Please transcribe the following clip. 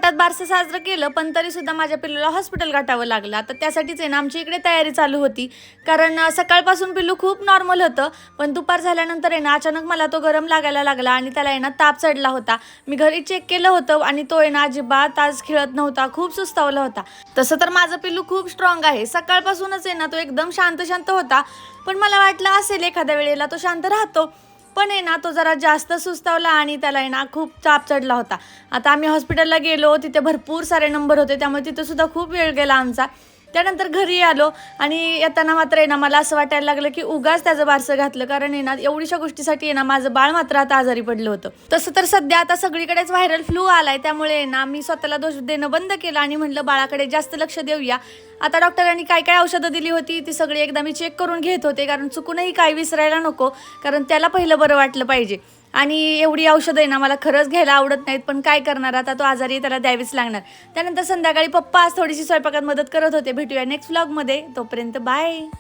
थाटात बारसं साजरं केलं, पण तरीसुद्धा माझ्या पिल्लूला हॉस्पिटल गाठावं लागलं. आता त्यासाठीच आहे ना आमची इकडे तयारी चालू होती, कारण सकाळपासून पिल्लू खूप नॉर्मल होतं, पण दुपार झाल्यानंतर आहे ना अचानक मला तो गरम लागायला लागला आणि त्याला आहे ना ताप चढला होता. मी घरी चेक केलं होतं आणि तो आहे ना अजिबात आज खेळत नव्हता, खूप सुस्तावला होता. तसं तर माझं पिल्लू खूप स्ट्रॉंग आहे, सकाळपासूनच आहे ना तो एकदम शांत शांत होता, पण मला वाटलं असेल एखाद्या वेळेला तो शांत राहतो, पण आहे ना तो जरा जास्त सुस्तावला आणि त्याला आहे ना खूप ताप चढला होता. आता आम्ही हॉस्पिटलला गेलो, तिथे भरपूर सारे नंबर होते, त्यामुळे तिथे सुद्धा खूप वेळ गेला आमचा. त्यानंतर घरी आलो आणि येताना मात्र आहे ना मला असं वाटायला लागलं की उगाच त्याचं बारसं घातलं, कारण आहे ना एवढीशा गोष्टीसाठी आहे ना माझं बाळ मात्र आता आजारी पडलं होतं. तसं तर सध्या आता सगळीकडेच व्हायरल फ्लू आलाय, त्यामुळे आहे ना मी स्वतःला दोष देणं बंद केलं आणि म्हटलं बाळाकडे जास्त लक्ष देऊया. आता डॉक्टरांनी काय काय औषधं दिली होती ती सगळी एकदा मी चेक करून घेत होते, कारण चुकूनही काही विसरायला नको, कारण त्याला पहिलं बरं वाटलं पाहिजे. आणि एवढी औषधं आहे ना मला खरंच घ्यायला आवडत नाहीत, पण काय करणार, आता तो आजारी आहे, त्याला द्यावीच लागणार. त्यानंतर संध्याकाळी पप्पा आज थोडीशी स्वयंपाकात मदत करत होते. भेटूया नेक्स्ट व्लॉगमध्ये, तोपर्यंत बाय.